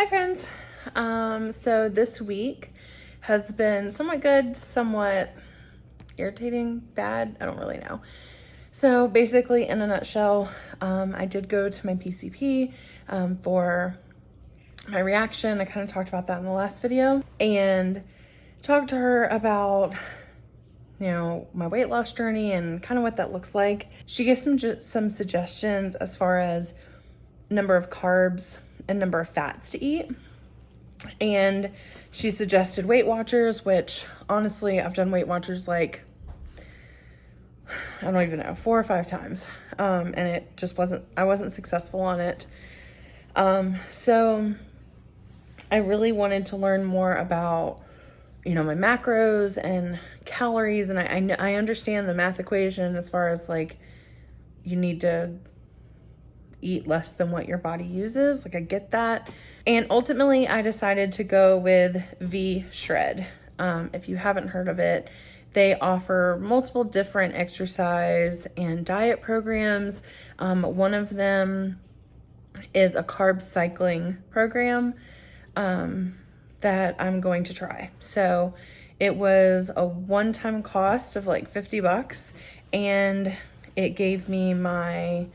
Hi friends. So this week has been somewhat good, somewhat irritating, bad, I don't really know. So basically, in a nutshell, I did go to my PCP for my reaction. I kind of talked about that in the last video and talked to her about my weight loss journey and kind of what that looks like. She gave some suggestions as far as number of carbs and number of fats to eat. And she suggested Weight Watchers, which honestly, I've done Weight Watchers like, I don't even know, 4 or 5 times. And it just I wasn't successful on it. So I really wanted to learn more about, my macros and calories. And I understand the math equation as far as like, you need to eat less than what your body uses. Like, I get that. And ultimately I decided to go with VShred. If you haven't heard of it, they offer multiple different exercise and diet programs. One of them is a carb cycling program that I'm going to try. So it was a one-time cost of like $50, and it gave me my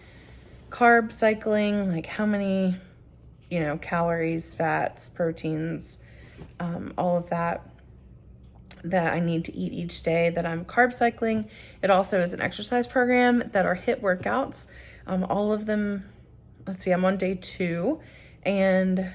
carb cycling, like how many, calories, fats, proteins, all of that I need to eat each day that I'm carb cycling. It also is an exercise program that are HIIT workouts. All of them, let's see, I'm on day 2, and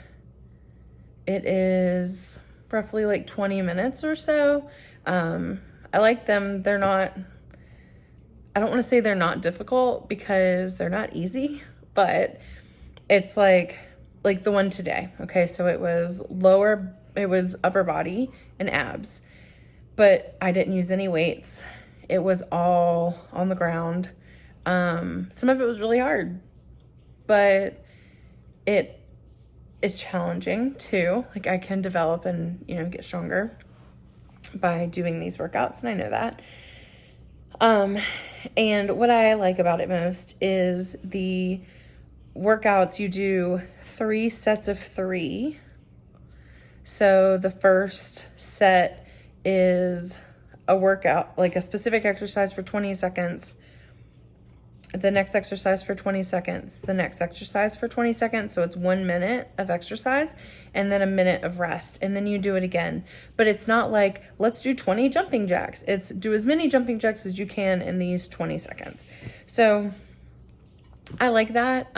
it is roughly like 20 minutes or so. I like them. I don't want to say they're not difficult because they're not easy, but it's like the one today. Okay. So it was upper body and abs, but I didn't use any weights. It was all on the ground. Some of it was really hard, but it is challenging too. Like, I can develop and, get stronger by doing these workouts. And I know that. And what I like about it most is the workouts. You do 3 sets of 3. So the first set is a workout, like a specific exercise for 20 seconds, the next exercise for 20 seconds, the next exercise for 20 seconds. So it's 1 minute of exercise and then a minute of rest. And then you do it again. But it's not like, let's do 20 jumping jacks. It's do as many jumping jacks as you can in these 20 seconds. So I like that.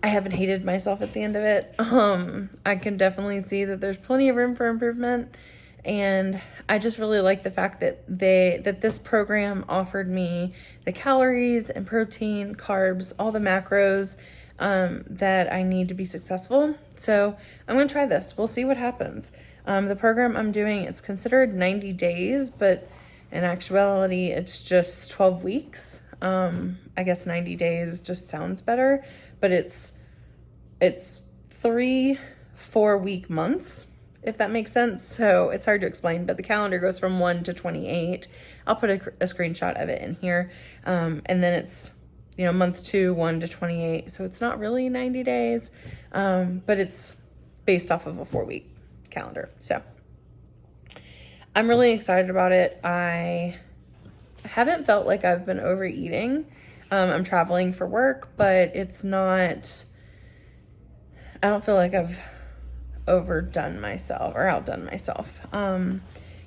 I haven't hated myself at the end of it. I can definitely see that there's plenty of room for improvement. And I just really like the fact that this program offered me the calories and protein, carbs, all the macros that I need to be successful. So I'm going to try this. We'll see what happens. The program I'm doing is considered 90 days, but in actuality, it's just 12 weeks. I guess 90 days just sounds better, but it's 3 4-week months, if that makes sense. So it's hard to explain, but the calendar goes from 1 to 28. I'll put a screenshot of it in here. And then it's, month 2, 1 to 28. So it's not really 90 days, but it's based off of a 4-week calendar. So I'm really excited about it. I haven't felt like I've been overeating. I'm traveling for work, but I don't feel like I've overdone myself or outdone myself.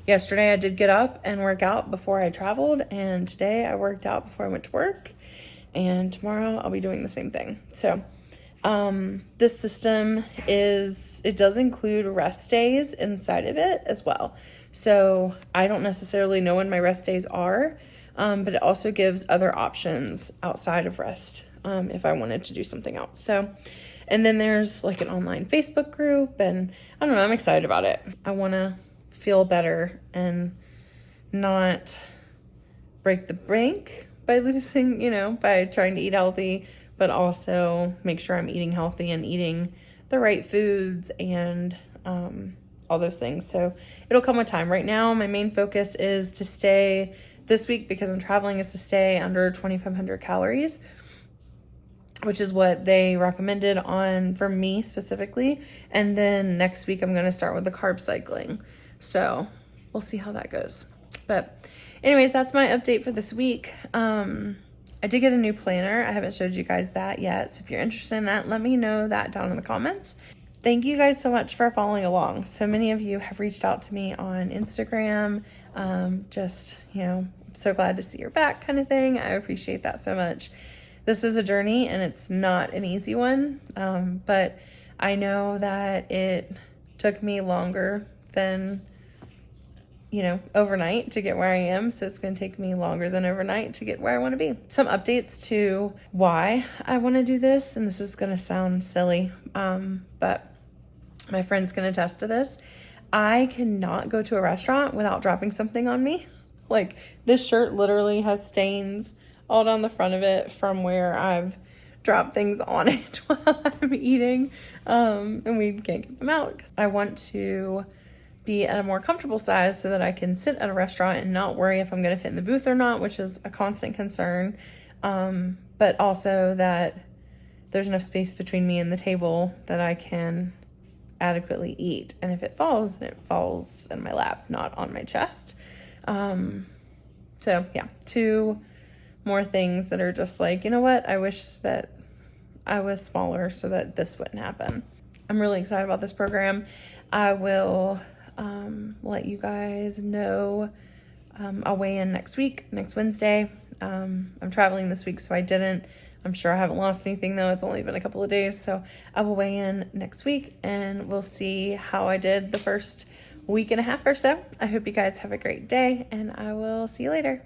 Yesterday I did get up and work out before I traveled, and today I worked out before I went to work, and tomorrow I'll be doing the same thing. So this system it does include rest days inside of it as well. So I don't necessarily know when my rest days are, but it also gives other options outside of rest if I wanted to do something else. So, and then there's like an online Facebook group, and I don't know, I'm excited about it. I want to feel better and not break the bank by by trying to eat healthy, but also make sure I'm eating healthy and eating the right foods and all those things. So it'll come with time. Right now, my main focus is to stay this week, because I'm traveling, is to stay under 2,500 calories. which is what they recommended on for me specifically. And then next week I'm going to start with the carb cycling. So we'll see how that goes. But anyways, that's my update for this week. I did get a new planner. I haven't showed you guys that yet. So if you're interested in that, let me know that down in the comments. Thank you guys so much for following along. So many of you have reached out to me on Instagram. Just, I'm so glad to see you're back kind of thing. I appreciate that so much. This is a journey and it's not an easy one. But I know that it took me longer than, overnight to get where I am. So it's going to take me longer than overnight to get where I want to be. Some updates to why I want to do this. And this is going to sound silly. But my friend's going to attest to this. I cannot go to a restaurant without dropping something on me. Like, this shirt literally has stains all down the front of it from where I've dropped things on it while I'm eating. And we can't get them out. I want to be at a more comfortable size so that I can sit at a restaurant and not worry if I'm going to fit in the booth or not, which is a constant concern. But also that there's enough space between me and the table that I can adequately eat. And if it falls, then it falls in my lap, not on my chest. So yeah, 2 more things that are just like, you know what? I wish that I was smaller so that this wouldn't happen. I'm really excited about this program. I will let you guys know. I'll weigh in next Wednesday. I'm traveling this week, so I didn't. I'm sure I haven't lost anything though. It's only been a couple of days, so I will weigh in next week and we'll see how I did the first week and a half or so. I hope you guys have a great day and I will see you later.